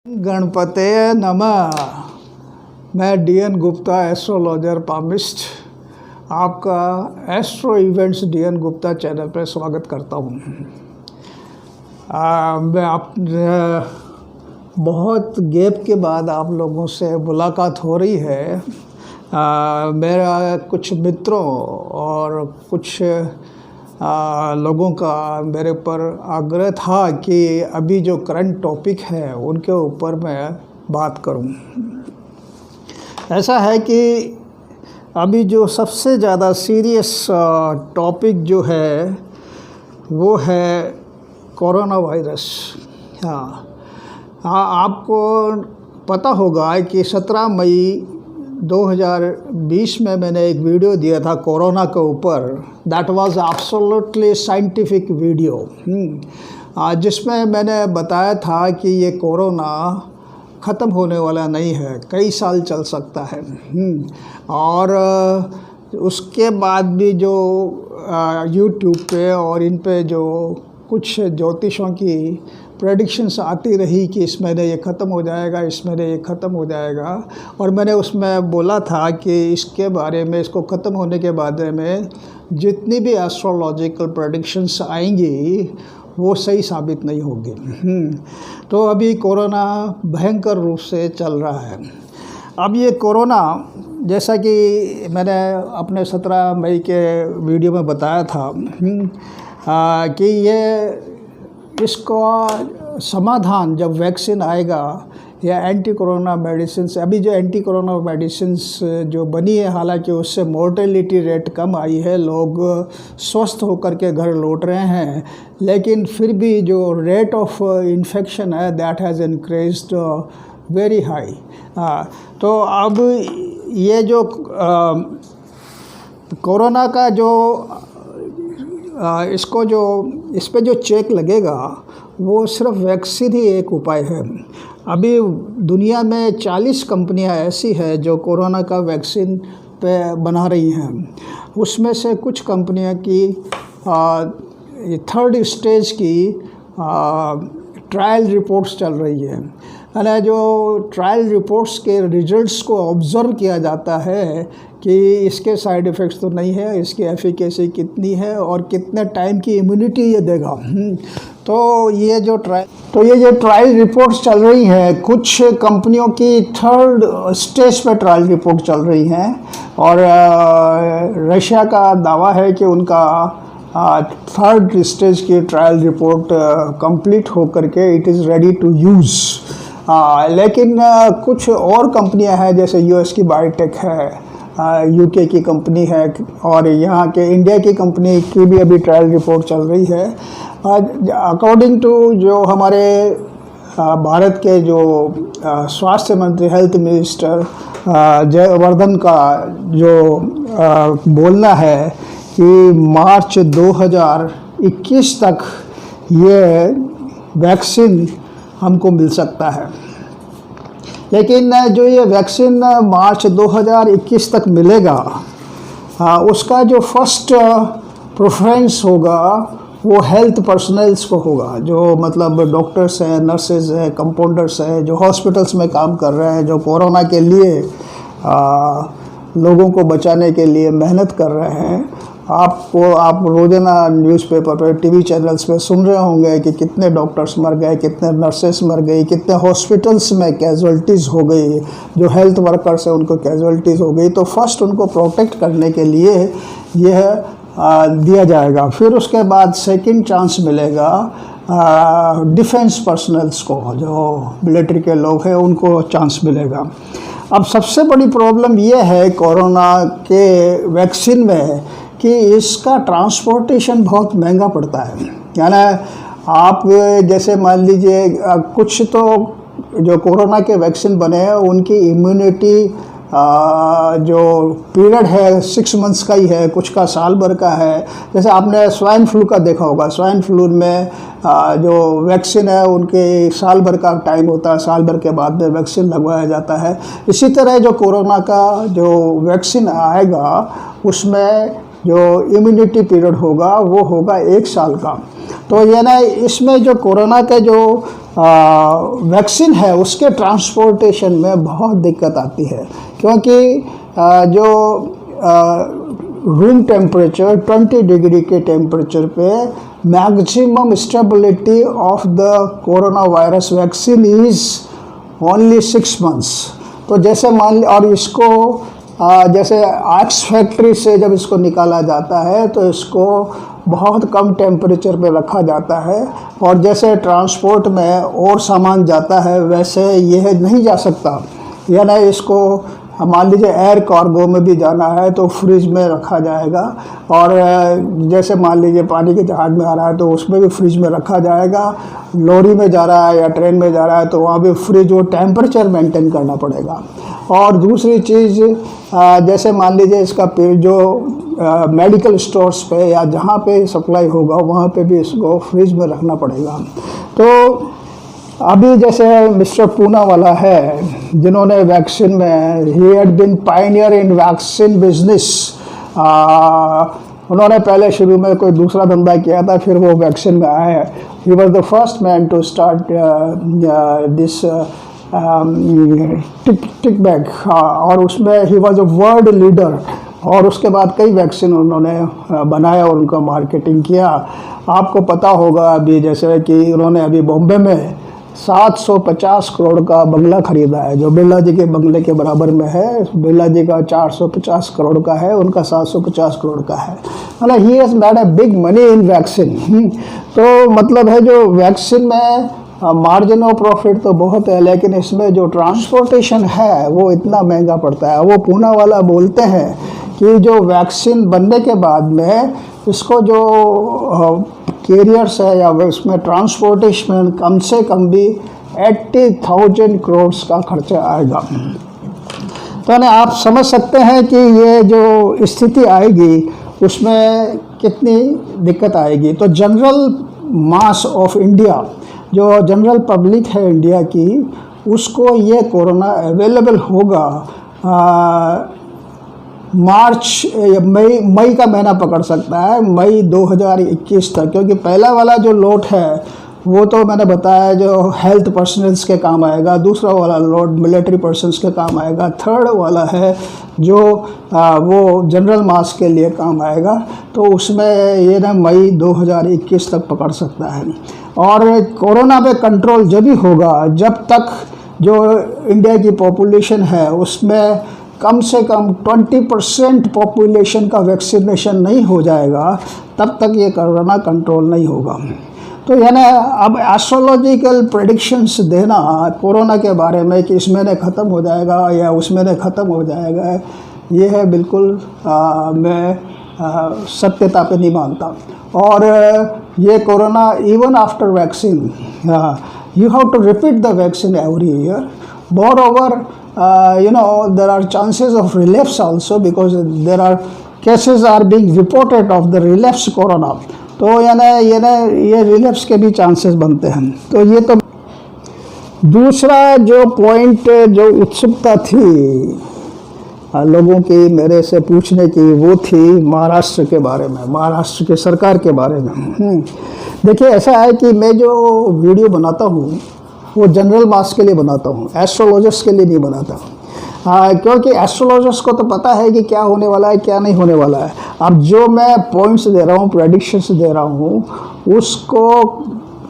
गणपते नमः। मैं DN Gupta, astrologer palmist, आपका astro events DN Gupta channel पर स्वागत करता हूँ। मैं आप बहुत गैप के बाद आप लोगों से मुलाकात हो रही है। मेरा कुछ मित्रों और कुछ लोगों का मेरे पर आग्रह था कि अभी जो करंट टॉपिक है उनके ऊपर मैं बात करूं। ऐसा है कि अभी जो सबसे ज़्यादा सीरियस टॉपिक जो है वो है कोरोना वायरस। आपको पता होगा कि 17 मई 2020 में मैंने एक वीडियो दिया था कोरोना के ऊपर। That was absolutely scientific video, जिसमें मैंने बताया था कि ये कोरोना ख़त्म होने वाला नहीं है, कई साल चल सकता है। और उसके बाद भी जो यूट्यूब पे और इन पे जो कुछ ज्योतिषों की प्रेडिक्शंस आती रही कि इस महीने ये ख़त्म हो जाएगा, इस महीने ये ख़त्म हो जाएगा। और मैंने उसमें बोला था कि इसके बारे में, इसको ख़त्म होने के बारे में जितनी भी एस्ट्रोलॉजिकल प्रेडिक्शंस आएंगी वो सही साबित नहीं होगी। तो अभी कोरोना भयंकर रूप से चल रहा है। अब ये कोरोना, जैसा कि मैंने अपने 17 मई के वीडियो में बताया था कि ये इसका समाधान जब वैक्सीन आएगा या एंटी कोरोना मेडिसिन, अभी जो एंटी कोरोना मेडिसिन जो बनी है, हालांकि उससे मोर्टेलिटी रेट कम आई है, लोग स्वस्थ होकर के घर लौट रहे हैं, लेकिन फिर भी जो रेट ऑफ इन्फेक्शन है that has increased very high. तो अब ये जो कोरोना का जो इस पे जो चेक लगेगा वो सिर्फ वैक्सीन ही एक उपाय है। अभी दुनिया में 40 कंपनियां ऐसी हैं जो कोरोना का वैक्सीन पे बना रही हैं। उसमें से कुछ कंपनियां की 3rd स्टेज की ट्रायल रिपोर्ट्स चल रही है। यानी जो ट्रायल रिपोर्ट्स के रिजल्ट्स को ऑब्ज़र्व किया जाता है कि इसके साइड इफ़ेक्ट्स तो नहीं है, इसकी एफिकेसी कितनी है और कितने टाइम की इम्यूनिटी ये देगा। तो ये जो ट्रायल रिपोर्ट्स चल रही हैं, कुछ कंपनियों की 3rd स्टेज पे ट्रायल रिपोर्ट चल रही हैं। और रशिया का दावा है कि उनका 3rd स्टेज की ट्रायल रिपोर्ट कंप्लीट हो करके it is ready to use. लेकिन कुछ और कंपनियां हैं, जैसे यूएस की बायोटेक है, यूके की कंपनी है, और यहाँ के इंडिया की कंपनी की भी अभी ट्रायल रिपोर्ट चल रही है। अकॉर्डिंग टू जो हमारे भारत के जो स्वास्थ्य मंत्री, हेल्थ मिनिस्टर जयवर्धन का जो बोलना है कि मार्च 2021 तक ये वैक्सीन हमको मिल सकता है। लेकिन जो ये वैक्सीन मार्च 2021 तक मिलेगा, उसका जो फर्स्ट प्रेफरेंस होगा वो हेल्थ पर्सनल्स को होगा, जो मतलब डॉक्टर्स हैं, नर्सेज हैं, कंपाउंडर्स हैं, जो हॉस्पिटल्स में काम कर रहे हैं, जो कोरोना के लिए लोगों को बचाने के लिए मेहनत कर रहे हैं। आप रोज़ाना न्यूज़पेपर पर, टीवी चैनल्स पे सुन रहे होंगे कि कितने डॉक्टर्स मर गए, कितने नर्सेस मर गई, कितने हॉस्पिटल्स में कैजुअल्टीज़ हो गई, जो हेल्थ वर्कर्स हैं उनको कैजुअल्टीज़ हो गई। तो फर्स्ट उनको प्रोटेक्ट करने के लिए यह दिया जाएगा। फिर उसके बाद सेकंड चांस मिलेगा डिफेंस पर्सनल्स को, जो मिलिट्री के लोग हैं उनको चांस मिलेगा। अब सबसे बड़ी प्रॉब्लम यह है कोरोना के वैक्सीन में कि इसका ट्रांसपोर्टेशन बहुत महंगा पड़ता है। यानी आप जैसे मान लीजिए कुछ तो जो कोरोना के वैक्सीन बने हैं उनकी इम्यूनिटी जो पीरियड है 6 मंथ्स का ही है, कुछ का साल भर का है। जैसे आपने स्वाइन फ्लू का देखा होगा, स्वाइन फ्लू में जो वैक्सीन है उनके साल भर का टाइम होता है, साल भर के बाद में वैक्सीन लगवाया जाता है। इसी तरह जो कोरोना का जो वैक्सीन आएगा उसमें जो इम्यूनिटी पीरियड होगा वो होगा 1 साल का। तो ये ना, इसमें जो कोरोना के जो वैक्सीन है उसके ट्रांसपोर्टेशन में बहुत दिक्कत आती है, क्योंकि जो रूम टेम्परेचर 20 डिग्री के टेम्परेचर पे maximum stability of the corona virus vaccine is only 6 months. तो जैसे मान ली, और इसको जैसे एक्स फैक्ट्री से जब इसको निकाला जाता है तो इसको बहुत कम टेम्परेचर पे रखा जाता है, और जैसे ट्रांसपोर्ट में और सामान जाता है वैसे यह नहीं जा सकता। यानी इसको मान लीजिए एयर कार्गो में भी जाना है तो फ्रिज में रखा जाएगा, और जैसे मान लीजिए पानी के जहाज में आ रहा है तो उसमें भी फ्रिज में रखा जाएगा, लॉरी में जा रहा है या ट्रेन में जा रहा है तो वहाँ भी फ्रिज वो टेम्परेचर मेंटेन करना पड़ेगा। और दूसरी चीज़, जैसे मान लीजिए इसका जो मेडिकल स्टोर्स पे या जहाँ पे सप्लाई होगा वहाँ पे भी इसको फ्रिज में रखना पड़ेगा। तो अभी जैसे मिस्टर पूनावाला है जिन्होंने वैक्सीन में, he had been pioneer in vaccine business, उन्होंने पहले शुरू में कोई दूसरा धंधा किया था, फिर वो वैक्सीन में आए। He was the first man to start this tick bag, और उसमें he was a world leader, और उसके बाद कई वैक्सीन उन्होंने बनाया और उनका मार्केटिंग किया। आपको पता होगा अभी जैसे कि उन्होंने अभी बॉम्बे में 750 करोड़ का बंगला खरीदा है, जो बिरला जी के बंगले के बराबर में है। बिरला जी का 450 करोड़ का है, उनका 750 करोड़ का है। मतलब he has made a big money in vaccine. तो मतलब है जो वैक्सीन में मार्जिन ऑफ प्रॉफिट तो बहुत है, लेकिन इसमें जो ट्रांसपोर्टेशन है वो इतना महंगा पड़ता है। वो पूनावाला बोलते हैं कि जो वैक्सीन बनने के बाद में इसको जो कैरियर्स है या उसमें ट्रांसपोर्टेशन कम से कम भी 80,000 करोड़ का खर्चा आएगा। तो यानी आप समझ सकते हैं कि ये जो स्थिति आएगी उसमें कितनी दिक्कत आएगी। तो जनरल मास ऑफ इंडिया, जो जनरल पब्लिक है इंडिया की, उसको ये कोरोना अवेलेबल होगा मार्च मई का महीना पकड़ सकता है, मई 2021 तक। क्योंकि पहला वाला जो लोट है वो तो मैंने बताया जो हेल्थ पर्सनल्स के काम आएगा, दूसरा वाला लोट मिलिट्री पर्सनस के काम आएगा, थर्ड वाला है जो वो जनरल मास के लिए काम आएगा। तो उसमें ये ना मई 2021 तक पकड़ सकता है। और कोरोना पे कंट्रोल जब भी होगा जब तक जो इंडिया की पॉपुलेशन है उसमें कम से कम 20% पॉपुलेशन का वैक्सीनेशन नहीं हो जाएगा, तब तक ये कोरोना कंट्रोल नहीं होगा। तो यानी अब एस्ट्रोलॉजिकल प्रेडिक्शंस देना कोरोना के बारे में कि इस महीने ख़त्म हो जाएगा या उस महीने ख़त्म हो जाएगा, ये है बिल्कुल मैं सत्यता पे नहीं मानता। और ये corona even after vaccine you have to repeat the vaccine every year. मोreover, there are chances of relapse also because there are cases are being reported of the relapse corona। तो ये रिलैप्स के भी चांसेस बनते हैं। तो ये तो दूसरा जो पॉइंट जो उत्सुकता थी लोगों की मेरे से पूछने की वो थी महाराष्ट्र के बारे में, महाराष्ट्र के सरकार के बारे में। देखिए ऐसा है कि मैं जो वीडियो बनाता हूँ वो जनरल मास के लिए बनाता हूँ, एस्ट्रोलॉजर्स के लिए नहीं बनाता। क्योंकि एस्ट्रोलॉजर्स को तो पता है कि क्या होने वाला है क्या नहीं होने वाला है। अब जो मैं पॉइंट्स दे रहा हूँ, प्रेडिक्शंस दे रहा हूँ, उसको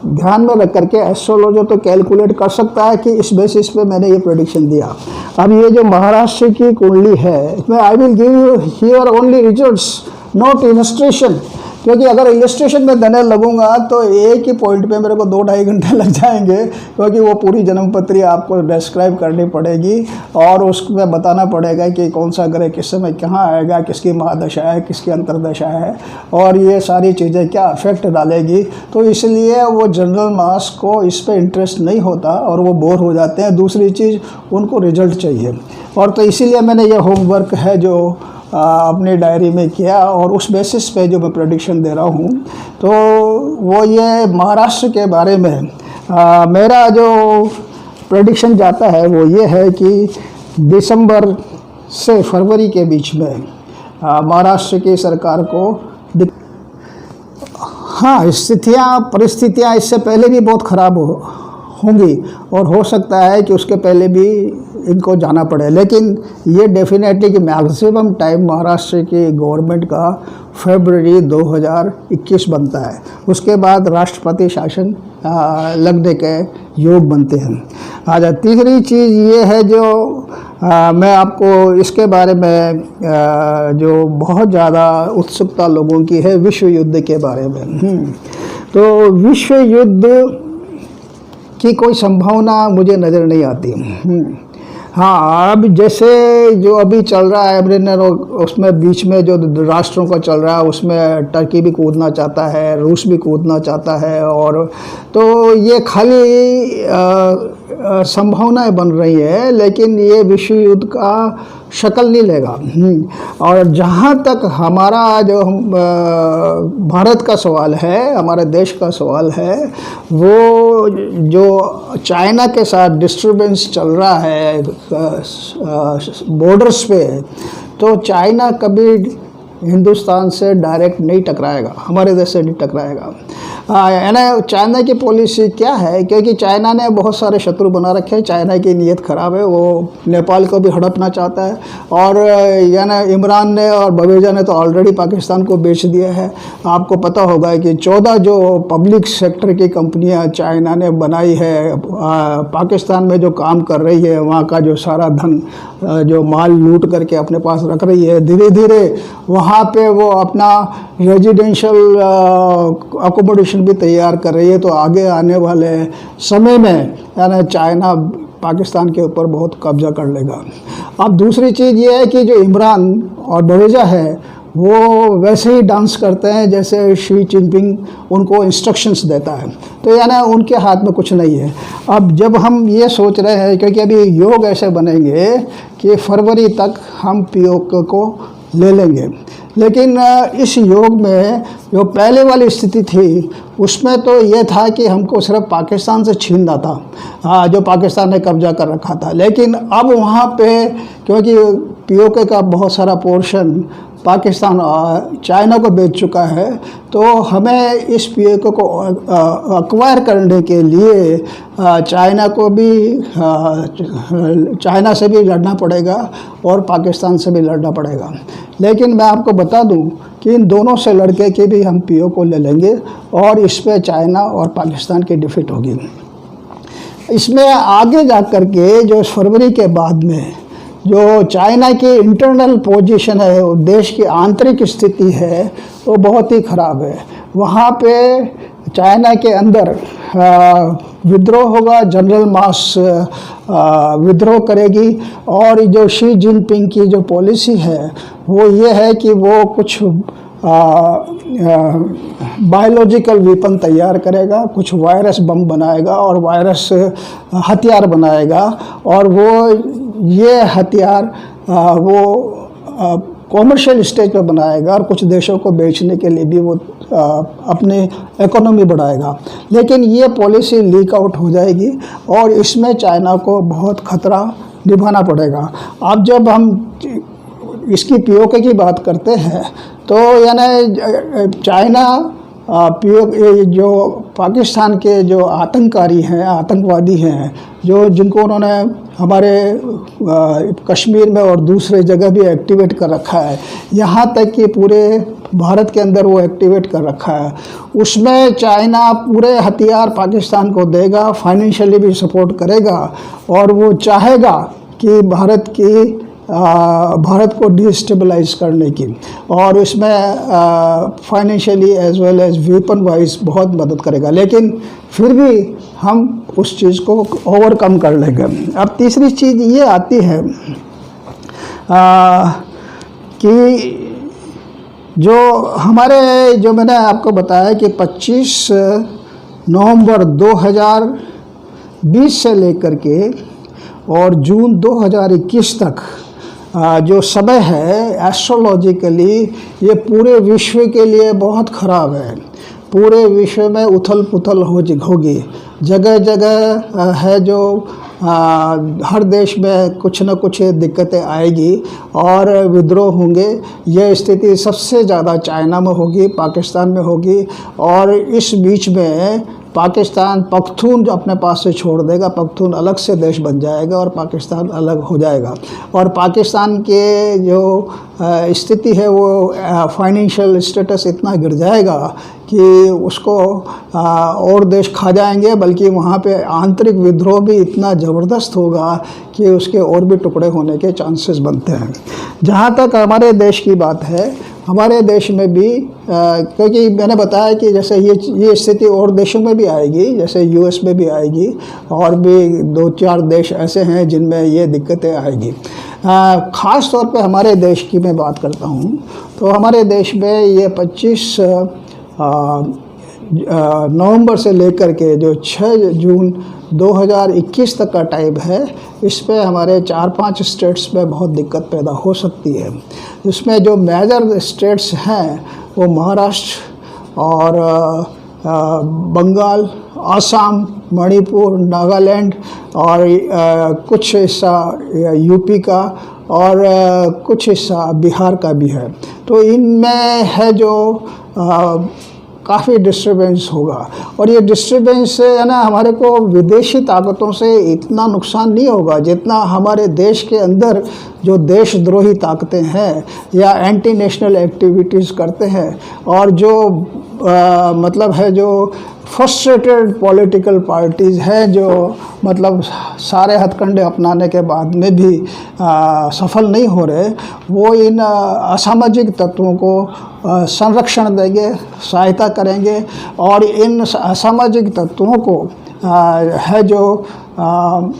ध्यान में रख करके एस्ट्रोलॉजर तो कैलकुलेट कर सकता है कि इस बेसिस पे मैंने ये प्रेडिक्शन दिया। अब ये जो महाराष्ट्र की कुंडली है इसमें I will give you here only results, not illustration. क्योंकि अगर इलस्ट्रेशन में देने लगूंगा तो एक ही पॉइंट पे मेरे को 2-2.5 घंटे लग जाएंगे, क्योंकि वो पूरी जन्मपत्री आपको डिस्क्राइब करनी पड़ेगी और उसमें बताना पड़ेगा कि कौन सा ग्रह किस समय कहाँ आएगा, किसकी महादशा है, किसकी अंतर्दशा है, और ये सारी चीज़ें क्या इफेक्ट डालेगी। तो इसलिए वो जनरल मास को इस पर इंटरेस्ट नहीं होता और वो बोर हो जाते हैं। दूसरी चीज़ उनको रिजल्ट चाहिए, और तो इसीलिए मैंने ये होमवर्क है जो अपनी डायरी में किया और उस बेसिस पे जो मैं प्रेडिक्शन दे रहा हूँ। तो वो ये महाराष्ट्र के बारे में मेरा जो प्रेडिक्शन जाता है वो ये है कि दिसंबर से फरवरी के बीच में महाराष्ट्र की सरकार को हाँ परिस्थितियाँ इससे पहले भी बहुत ख़राब होंगी और हो सकता है कि उसके पहले भी इनको जाना पड़े, लेकिन ये डेफिनेटली कि मैक्सिमम टाइम महाराष्ट्र की गवर्नमेंट का फरवरी 2021 बनता है। उसके बाद राष्ट्रपति शासन लगने के योग बनते हैं। अच्छा, तीसरी चीज़ ये है जो मैं आपको इसके बारे में जो बहुत ज़्यादा उत्सुकता लोगों की है विश्व युद्ध के बारे में। तो विश्व युद्ध की कोई संभावना मुझे नज़र नहीं आती। हाँ, अब जैसे जो अभी चल रहा है उसमें बीच में जो राष्ट्रों का चल रहा है उसमें टर्की भी कूदना चाहता है, रूस भी कूदना चाहता है, और तो ये खाली संभावनाएं बन रही है, लेकिन ये विश्व युद्ध का शक्ल नहीं लेगा। और जहाँ तक हमारा जो भारत का सवाल है, हमारे देश का सवाल है, वो जो चाइना के साथ डिस्टर्बेंस चल रहा है बॉर्डर्स पे, तो चाइना कभी हिंदुस्तान से डायरेक्ट नहीं टकराएगा, हमारे देश से नहीं टकराएगा। यानी चाइना की पॉलिसी क्या है, क्योंकि चाइना ने बहुत सारे शत्रु बना रखे हैं, चाइना की नीयत ख़राब है, वो नेपाल को भी हड़पना चाहता है, और यानी इमरान ने और बवेजा ने तो ऑलरेडी पाकिस्तान को बेच दिया है। आपको पता होगा कि 14 जो पब्लिक सेक्टर की कंपनियां चाइना ने बनाई है, पाकिस्तान में जो काम कर रही है, वहाँ का जो सारा धन जो माल लूट करके अपने पास रख रही है, धीरे धीरे वहाँ पे वो अपना रेजिडेंशियल अकोमोडेशन भी तैयार कर रही है। तो आगे आने वाले समय में यानी चाइना पाकिस्तान के ऊपर बहुत कब्जा कर लेगा। अब दूसरी चीज़ ये है कि जो इमरान और बवेजा है वो वैसे ही डांस करते हैं जैसे शी जिनपिंग उनको इंस्ट्रक्शंस देता है, तो यानी उनके हाथ में कुछ नहीं है। अब जब हम ये सोच रहे हैं, क्योंकि अभी योग ऐसे बनेंगे कि फरवरी तक हम पीओके को ले लेंगे, लेकिन इस योग में जो पहले वाली स्थिति थी उसमें तो ये था कि हमको सिर्फ पाकिस्तान से छीनना था, जो पाकिस्तान ने कब्जा कर रखा था। लेकिन अब वहाँ पे क्योंकि पीओके का बहुत सारा पोर्शन पाकिस्तान चाइना को बेच चुका है, तो हमें इस पीओके को अक्वायर करने के लिए चाइना को भी चाइना से भी लड़ना पड़ेगा और पाकिस्तान से भी लड़ना पड़ेगा। लेकिन मैं आपको बता दूं कि इन दोनों से लड़के के भी हम पीओके को ले लेंगे और इस पे चाइना और पाकिस्तान की डिफीट होगी। इसमें आगे जा कर के जो फरवरी के बाद में जो चाइना की इंटरनल पोजीशन है, देश की आंतरिक स्थिति है, वो बहुत ही ख़राब है। वहाँ पे चाइना के अंदर विद्रोह होगा, जनरल मास विद्रोह करेगी, और जो शी जिनपिंग की जो पॉलिसी है वो ये है कि वो कुछ बायोलॉजिकल वेपन तैयार करेगा, कुछ वायरस बम बनाएगा और वायरस हथियार बनाएगा, और वो ये हथियार वो कॉमर्शियल स्टेज पर बनाएगा और कुछ देशों को बेचने के लिए भी वो अपनी इकोनॉमी बढ़ाएगा। लेकिन ये पॉलिसी लीक आउट हो जाएगी और इसमें चाइना को बहुत खतरा निभाना पड़ेगा। अब जब हम इसकी पीओके की बात करते हैं तो यानी चाइना पीओके जो पाकिस्तान के जो आतंककारी हैं, आतंकवादी हैं, जो जिनको उन्होंने हमारे कश्मीर में और दूसरे जगह भी एक्टिवेट कर रखा है, यहाँ तक कि पूरे भारत के अंदर वो एक्टिवेट कर रखा है, उसमें चाइना पूरे हथियार पाकिस्तान को देगा, फाइनेंशियली भी सपोर्ट करेगा, और वो चाहेगा कि भारत को डिस्टेबलाइज करने की, और इसमें financially as well as weapon wise बहुत मदद करेगा। लेकिन फिर भी हम उस चीज़ को ओवरकम कर लेंगे। अब तीसरी चीज़ ये आती है कि जो हमारे जो मैंने आपको बताया कि 25 नवंबर 2020 से लेकर के और जून 2021 तक जो समय है एस्ट्रोलॉजिकली ये पूरे विश्व के लिए बहुत ख़राब है। पूरे विश्व में उथल पुथल होगी, जगह जगह है जो हर देश में कुछ न कुछ दिक्कतें आएगी और विद्रोह होंगे। यह स्थिति सबसे ज़्यादा चाइना में होगी, पाकिस्तान में होगी, और इस बीच में पाकिस्तान पख्तून जो अपने पास से छोड़ देगा, पख्तून अलग से देश बन जाएगा और पाकिस्तान अलग हो जाएगा। और पाकिस्तान के जो स्थिति है वो फाइनेंशियल स्टेटस इतना गिर जाएगा कि उसको और देश खा जाएंगे, बल्कि वहाँ पे आंतरिक विद्रोह भी इतना ज़बरदस्त होगा कि उसके और भी टुकड़े होने के चांसेस बनते हैं। जहाँ तक हमारे देश की बात है, हमारे देश में भी क्योंकि मैंने बताया कि जैसे ये स्थिति और देशों में भी आएगी, जैसे यूएस में भी आएगी, और भी 2-4 देश ऐसे हैं जिनमें ये दिक्कतें आएगी। ख़ास तौर पे हमारे देश की मैं बात करता हूँ, तो हमारे देश में ये 25 नवंबर से लेकर के जो 6 जून 2021 तक का टाइम है, इस पे हमारे 4-5 स्टेट्स में बहुत दिक्कत पैदा हो सकती है। इसमें जो मेजर स्टेट्स हैं वो महाराष्ट्र और बंगाल, आसाम, मणिपुर, नागालैंड और कुछ हिस्सा यूपी का और कुछ हिस्सा बिहार का भी है। तो इनमें है जो काफ़ी डिस्टर्बेंस होगा, और ये डिस्टर्बेंस से है ना हमारे को विदेशी ताकतों से इतना नुकसान नहीं होगा जितना हमारे देश के अंदर जो देशद्रोही ताकतें हैं या एंटी नेशनल एक्टिविटीज़ करते हैं, और जो मतलब है जो फ्रस्ट्रेटेड पॉलिटिकल पार्टीज़ हैं जो मतलब सारे हथकंडे अपनाने के बाद में भी सफल नहीं हो रहे, वो इन असामाजिक तत्वों को संरक्षण देंगे, सहायता करेंगे, और इन असामाजिक तत्वों को है जो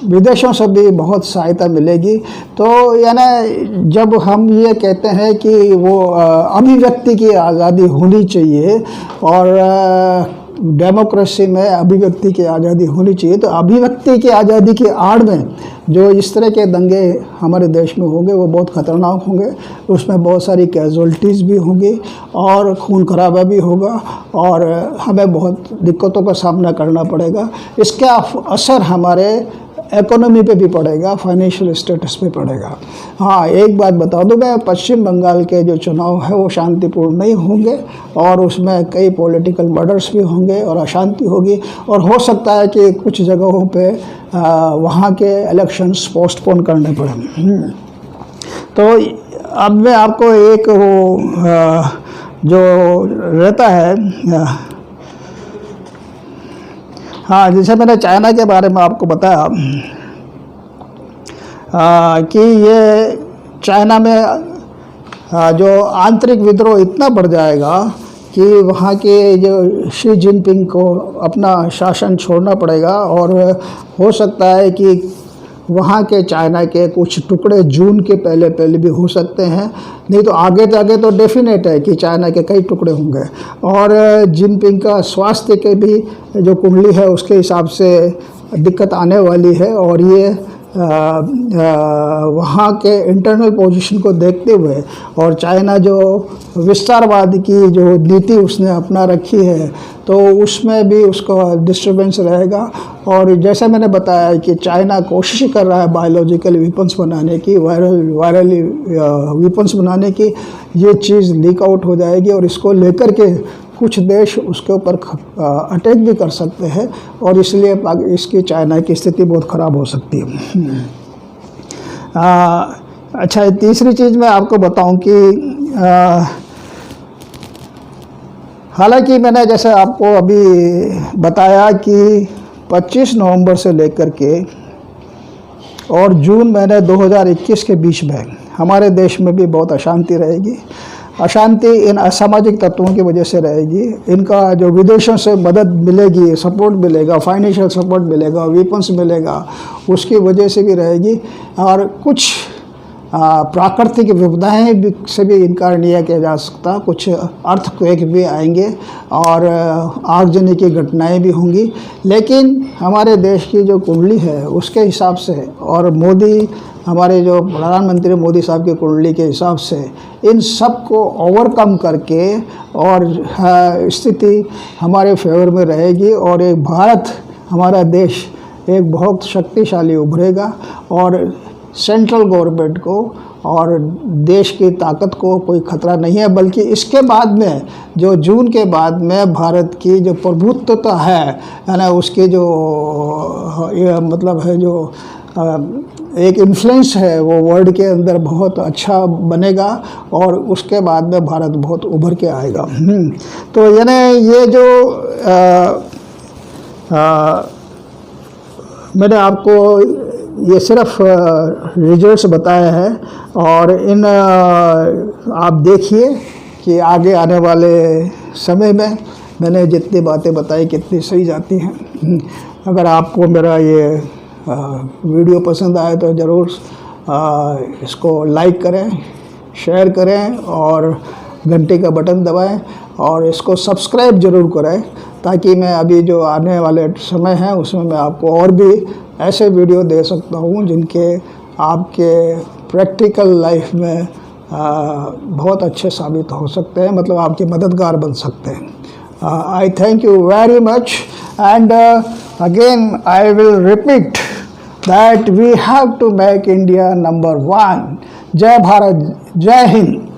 विदेशों से भी बहुत सहायता मिलेगी। तो यानी जब हम ये कहते हैं कि वो अभिव्यक्ति की आज़ादी होनी चाहिए और डेमोक्रेसी में अभिव्यक्ति की आज़ादी होनी चाहिए, तो अभिव्यक्ति की आज़ादी की आड़ में जो इस तरह के दंगे हमारे देश में होंगे वो बहुत ख़तरनाक होंगे। उसमें बहुत सारी कैजुअल्टीज़ भी होंगी और खून खराबा भी होगा, और हमें बहुत दिक्कतों का सामना करना पड़ेगा। इसका असर हमारे इकोनॉमी पे भी पड़ेगा, फाइनेंशियल स्टेटस पे पड़ेगा। हाँ, एक बात बता दूँ मैं, पश्चिम बंगाल के जो चुनाव है वो शांतिपूर्ण नहीं होंगे, और उसमें कई पॉलिटिकल मर्डर्स भी होंगे और अशांति होगी, और हो सकता है कि कुछ जगहों पे वहाँ के इलेक्शंस पोस्टपोन करने पड़ें। तो अब मैं आपको एक वो जो रहता है, हाँ, जैसे मैंने चाइना के बारे में आपको बताया कि ये चाइना में जो आंतरिक विद्रोह इतना बढ़ जाएगा कि वहाँ के जो शी जिनपिंग को अपना शासन छोड़ना पड़ेगा, और हो सकता है कि वहाँ के चाइना के कुछ टुकड़े जून के पहले भी हो सकते हैं, नहीं तो आगे तो डेफिनेट है कि चाइना के कई टुकड़े होंगे। और जिनपिंग का स्वास्थ्य के भी जो कुंडली है उसके हिसाब से दिक्कत आने वाली है, और ये वहाँ के इंटरनल पोजीशन को देखते हुए और चाइना जो विस्तारवाद की जो नीति उसने अपना रखी है, तो उसमें भी उसका डिस्टर्बेंस रहेगा। और जैसे मैंने बताया कि चाइना कोशिश कर रहा है बायोलॉजिकल वेपन्स बनाने की, वायरल वेपन्स बनाने की, ये चीज़ लीक आउट हो जाएगी, और इसको लेकर के कुछ देश उसके ऊपर अटैक भी कर सकते हैं, और इसलिए इसकी चाइना की स्थिति बहुत ख़राब हो सकती है। अच्छा, तीसरी चीज़ मैं आपको बताऊं कि हालांकि मैंने जैसे आपको अभी बताया कि 25 नवंबर से लेकर के और जून महीने 2021 के बीच में हमारे देश में भी बहुत अशांति रहेगी। अशांति इन असामाजिक तत्वों की वजह से रहेगी। इनका जो विदेशों से मदद मिलेगी, सपोर्ट मिलेगा, फाइनेंशियल सपोर्ट मिलेगा, वेपन्स मिलेगा, उसकी वजह से भी रहेगी। और कुछ प्राकृतिक विपदाएँ से भी इनकार नहीं किया जा सकता। कुछ अर्थक्वेक भी आएंगे और आगजनी की घटनाएं भी होंगी, लेकिन हमारे देश की जो कुंडली है उसके हिसाब से, और मोदी हमारे जो प्रधानमंत्री मोदी साहब की कुंडली के हिसाब से, इन सब को ओवरकम करके और स्थिति हमारे फेवर में रहेगी, और एक भारत, हमारा देश एक बहुत शक्तिशाली उभरेगा, और सेंट्रल गवर्नमेंट को और देश की ताकत को कोई खतरा नहीं है, बल्कि इसके बाद में जो जून के बाद में भारत की जो प्रभुत्वता है ना, उसके जो ये मतलब है जो एक इन्फ्लुएंस है वो वर्ल्ड के अंदर बहुत अच्छा बनेगा और उसके बाद में भारत बहुत उभर के आएगा। तो यानी ये जो मैंने आपको ये सिर्फ रिजल्ट्स बताए हैं और इन आप देखिए कि आगे आने वाले समय में मैंने जितनी बातें बताई कितनी सही जाती हैं। अगर आपको मेरा ये वीडियो पसंद आए तो ज़रूर इसको लाइक करें, शेयर करें और घंटे का बटन दबाएं और इसको सब्सक्राइब ज़रूर करें, ताकि मैं अभी जो आने वाले समय है उसमें मैं आपको और भी ऐसे वीडियो दे सकता हूँ जिनके आपके प्रैक्टिकल लाइफ में बहुत अच्छे साबित हो सकते हैं, मतलब आपके मददगार बन सकते हैं। I thank you very much, and again I will repeat that we have to make India number one. जय भारत, जय हिंद।